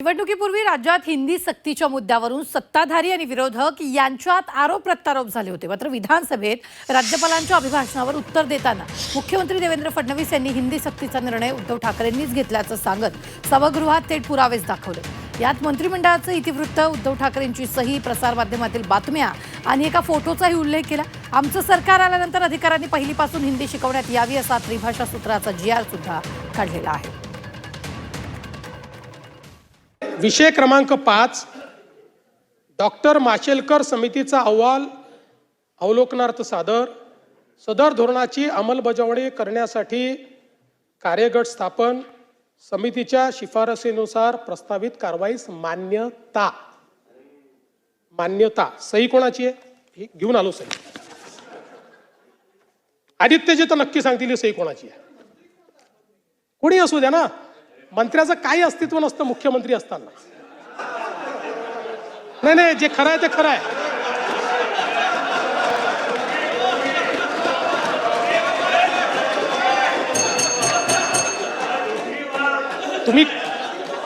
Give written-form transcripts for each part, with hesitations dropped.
निवडणुकीपूर्वी राज्यात हिंदी सक्तीच्या मुद्द्यावरून सत्ताधारी आणि विरोधक यांच्यात आरोप प्रत्यारोप झाले होते. मात्र विधानसभेत राज्यपालांच्या अभिभाषणावर उत्तर देताना मुख्यमंत्री देवेंद्र फडणवीस यांनी हिंदी सक्तीचा निर्णय उद्धव ठाकरेंनीच घेतल्याचं सांगत सभागृहात थेट पुरावेच दाखवले. यात मंत्रिमंडळाचं इतिवृत्त, उद्धव ठाकरेंची सही, प्रसारमाध्यमातील बातम्या आणि एका फोटोचाही उल्लेख केला. आमचं सरकार आल्यानंतर अधिकाऱ्यांनी पहिलीपासून हिंदी शिकवण्यात यावी असा त्रिभाषा सूत्राचा GR सुद्धा काढलेला आहे. विषय क्रमांक 5, डॉक्टर माशेलकर समितीचा अहवाल अवलोकनार्थ सादर. सदर धोरणाची अंमलबजावणी करण्यासाठी कार्यगट स्थापन. समितीच्या शिफारसीनुसार प्रस्तावित कारवाईस मान्यता. सही कोणाची आहे? ही घेऊन आलो सही. आदित्यजी तर नक्की सांगतील सही कोणाची आहे. कोणी असू द्या ना, मंत्र्याचं काही अस्तित्व नसतं मुख्यमंत्री असताना. नाही, जे खरं आहे ते खरं आहे.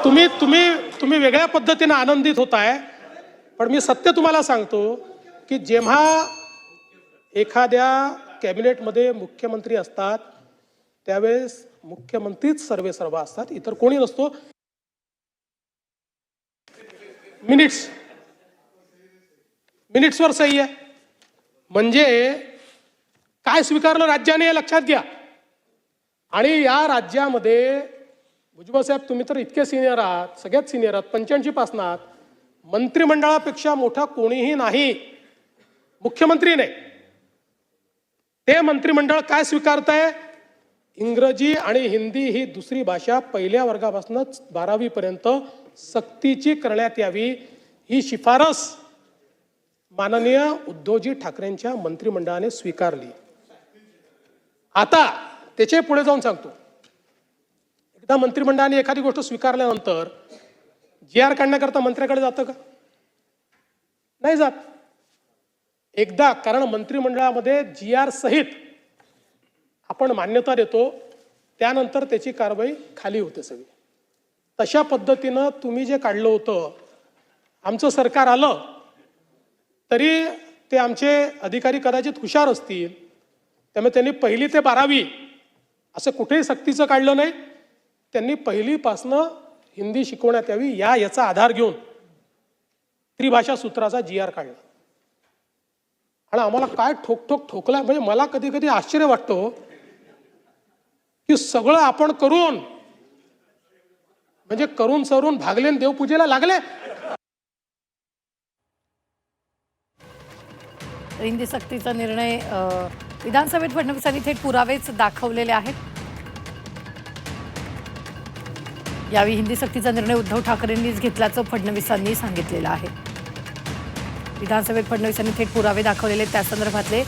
तुम्ही वेगळ्या पद्धतीने आनंदित होताय, पण मी सत्य तुम्हाला सांगतो की जेव्हा एखाद्या कॅबिनेटमध्ये मुख्यमंत्री असतात त्यावेळेस मुख्यमंत्रीच सर्वेसर्वा असतात, इतर कोणी नसतो. मिनिट्सवर सही आहे म्हणजे काय स्वीकारलं राज्याने हे लक्षात घ्या. आणि या राज्यामध्ये भुजबळ साहेब तुम्ही तर इतके सिनियर आहात, सगळ्यात सिनियर आहात, 85 पासून आहात. मंत्रिमंडळापेक्षा मोठा कोणीही नाही, मुख्यमंत्री नाही. ते मंत्रिमंडळ काय स्वीकारताय? इंग्रजी आणि हिंदी ही दुसरी भाषा पहिल्या वर्गापासूनच 12वी पर्यंत सक्तीची करण्यात यावी ही शिफारस माननीय उद्धवजी ठाकरेंच्या मंत्रिमंडळाने स्वीकारली. आता त्याचे पुढे जाऊन सांगतो, एकदा मंत्रिमंडळाने एखादी गोष्ट स्वीकारल्यानंतर GR काढण्याकरता मंत्र्याकडे जातं का? नाही जात. एकदा कारण मंत्रिमंडळामध्ये GR सहित आपण मान्यता देतो, त्यानंतर त्याची कारवाई खाली होते सगळी. तशा पद्धतीनं तुम्ही जे काढलं होतं, आमचं सरकार आलं तरी ते आमचे अधिकारी कदाचित हुशार असतील, त्यामुळे त्यांनी 1ली ते 12वी असं कुठेही सक्तीचं काढलं नाही. त्यांनी 1लीपासनं हिंदी शिकवण्यात यावी याचा आधार घेऊन त्रिभाषा सूत्राचा GR काढला. आणि आम्हाला काय ठोकला म्हणजे मला कधी कधी आश्चर्य वाटतं की सगळं आपण करून म्हणजे करून सरून भागले आणि देवपूजेला लागले. हिंदी सक्तीचा निर्णय विधानसभेत फडणवीसांनी थेट पुरावेच दाखवलेले आहेत. यावेळी हिंदी सक्तीचा निर्णय उद्धव ठाकरेंनीच घेतल्याचं फडणवीसांनी सांगितलेलं आहे. विधानसभेत फडणवीसांनी थेट पुरावे दाखवलेले त्या संदर्भातले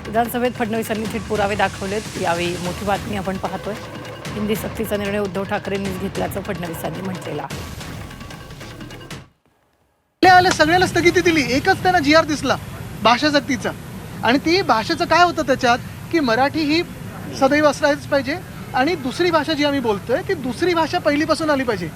विधानसभेत फडणवीसांनी थेट पुरावे दाखवलेत. यावेळी मोठी बातमी आपण पाहतोय. हिंदी सक्तीचा निर्णय उद्धव ठाकरेंनीच घेतल्याचं फडणवीसांनी म्हटलेलं आहे. सगळ्याला स्थगिती दिली, एकच त्यांना GR दिसला भाषा सक्तीचा. आणि ती भाषेचं काय होतं त्याच्यात की मराठी ही सदैव असलाच पाहिजे आणि दुसरी भाषा जी आम्ही बोलतोय ती दुसरी भाषा पहिलीपासून आली पाहिजे.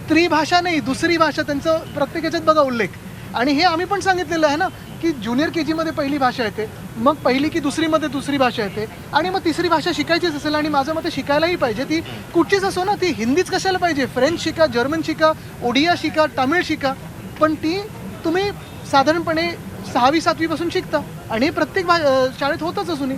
त्रिभाषा नाही, दुसरी भाषा. त्यांचं प्रत्येक याच्यात बघा उल्लेख. आणि हे आम्ही पण सांगितलेलं आहे ना की ज्युनियर KG मध्ये पहिली भाषा येते, मग 1ली की दुसरीमध्ये दुसरी भाषा येते आणि मग तिसरी भाषा शिकायचीच असेल आणि माझं मते शिकायलाही पाहिजे. ती कुठचीच असो ना, ती हिंदीच कशाला पाहिजे, फ्रेंच शिका, जर्मन शिका, ओडिया शिका, तमिळ शिका, पण ती तुम्ही साधारणपणे 6वी 7वी पासून शिकता आणि हे प्रत्येक शाळेत होतच असून